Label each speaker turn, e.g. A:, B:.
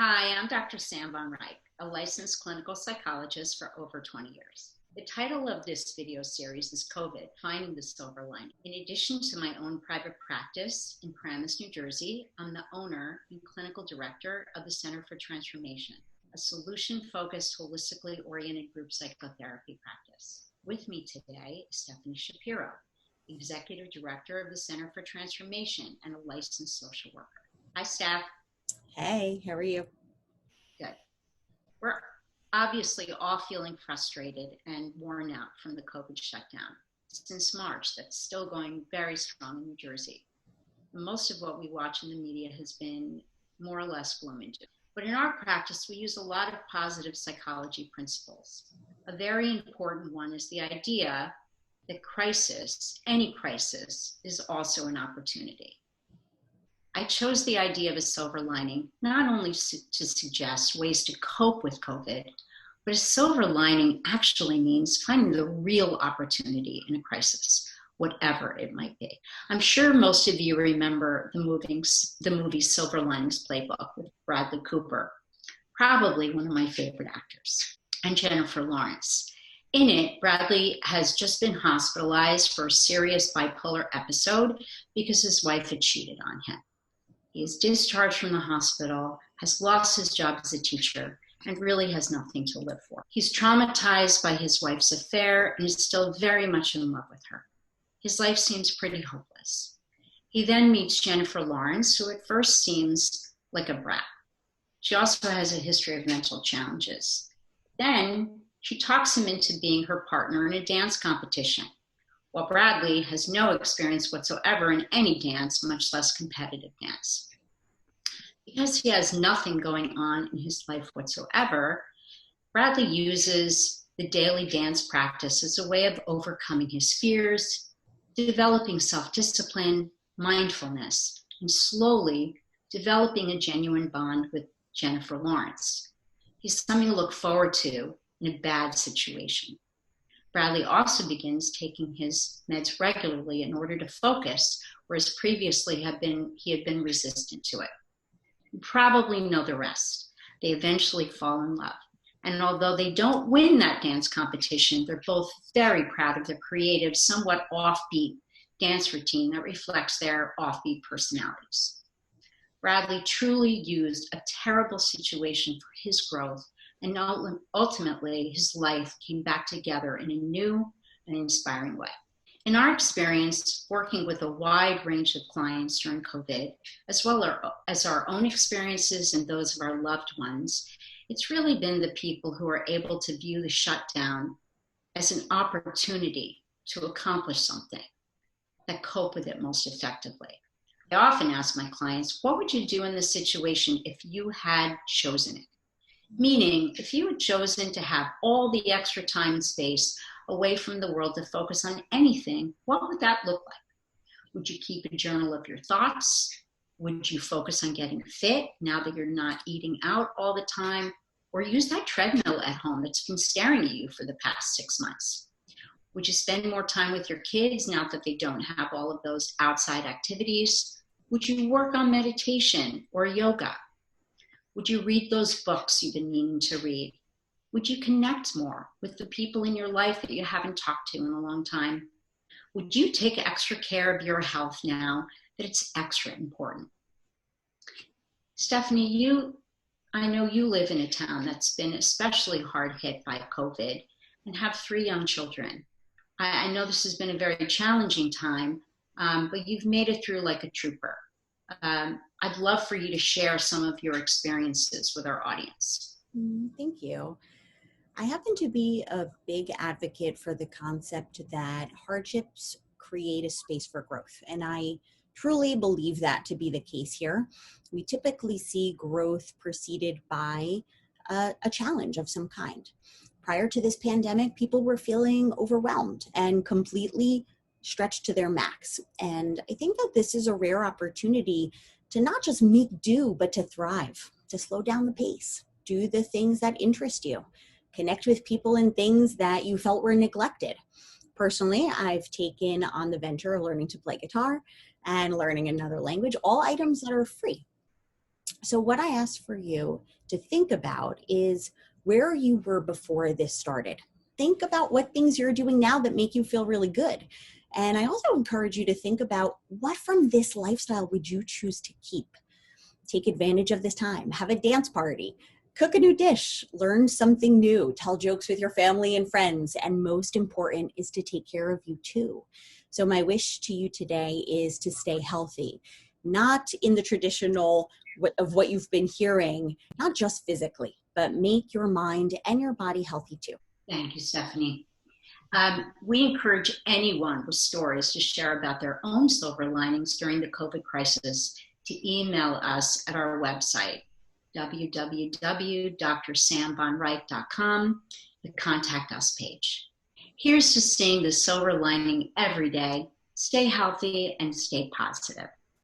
A: Hi, I'm Dr. Sam von Reiche, a licensed clinical psychologist for over 20 years. The title of this video series is COVID, Finding the Silver Lining. In addition to my own private practice in Paramus, New Jersey, I'm the owner and clinical director of the Center for Transformation, a solution-focused, holistically oriented group psychotherapy practice. With me today is Stephanie Shapiro, executive director of the Center for Transformation and a licensed social worker. Hi, Steph.
B: Hey, how are you?
A: Good. We're obviously all feeling frustrated and worn out from the COVID shutdown. Since March, that's still going very strong in New Jersey. Most of what we watch in the media has been more or less gloom and doom. But in our practice, we use a lot of positive psychology principles. A very important one is the idea that crisis, any crisis, is also an opportunity. I chose the idea of a silver lining not only to suggest ways to cope with COVID, but a silver lining actually means finding the real opportunity in a crisis, whatever it might be. I'm sure most of you remember the movie Silver Linings Playbook with Bradley Cooper, probably one of my favorite actors, and Jennifer Lawrence. In it, Bradley has just been hospitalized for a serious bipolar episode because his wife had cheated on him. He is discharged from the hospital, has lost his job as a teacher, and really has nothing to live for. He's traumatized by his wife's affair and is still very much in love with her. His life seems pretty hopeless. He then meets Jennifer Lawrence, who at first seems like a brat. She also has a history of mental challenges. Then she talks him into being her partner in a dance competition, while Bradley has no experience whatsoever in any dance, much less competitive dance. Because he has nothing going on in his life whatsoever, Bradley uses the daily dance practice as a way of overcoming his fears, developing self-discipline, mindfulness, and slowly developing a genuine bond with Jennifer Lawrence. He's something to look forward to in a bad situation. Bradley also begins taking his meds regularly in order to focus, whereas previously he had been resistant to it. You probably know the rest. They eventually fall in love. And although they don't win that dance competition, they're both very proud of their creative, somewhat offbeat dance routine that reflects their offbeat personalities. Bradley truly used a terrible situation for his growth, and ultimately his life came back together in a new and inspiring way. In our experience, working with a wide range of clients during COVID, as well as our own experiences and those of our loved ones, it's really been the people who are able to view the shutdown as an opportunity to accomplish something, that cope with it most effectively. I often ask my clients, what would you do in this situation if you had chosen it? Meaning, if you had chosen to have all the extra time and space away from the world to focus on anything, what would that look like? Would you keep a journal of your thoughts? Would you focus on getting fit now that you're not eating out all the time? Or use that treadmill at home that's been staring at you for the past 6 months? Would you spend more time with your kids now that they don't have all of those outside activities? Would you work on meditation or yoga? Would you read those books you've been meaning to read? Would you connect more with the people in your life that you haven't talked to in a long time? Would you take extra care of your health now that it's extra important? Stephanie, I know you live in a town that's been especially hard hit by COVID and have 3 young children. I know this has been a very challenging time, but you've made it through like a trooper. I'd love for you to share some of your experiences with our audience.
B: Thank you. I happen to be a big advocate for the concept that hardships create a space for growth. And I truly believe that to be the case here. We typically see growth preceded by a challenge of some kind. Prior to this pandemic, people were feeling overwhelmed and completely stretched to their max. And I think that this is a rare opportunity to not just make do, but to thrive, to slow down the pace, do the things that interest you, connect with people and things that you felt were neglected. Personally, I've taken on the venture of learning to play guitar and learning another language, all items that are free. So what I ask for you to think about is where you were before this started. Think about what things you're doing now that make you feel really good. And I also encourage you to think about what from this lifestyle would you choose to keep. Take advantage of this time, have a dance party, cook a new dish, learn something new, tell jokes with your family and friends, and most important is to take care of you too. So my wish to you today is to stay healthy, not in the traditional of what you've been hearing, not just physically, but make your mind and your body healthy too.
A: Thank you, Stephanie. We encourage anyone with stories to share about their own silver linings during the COVID crisis to email us at our website, www.drsambonreich.com, the Contact Us page. Here's to seeing the silver lining every day. Stay healthy and stay positive.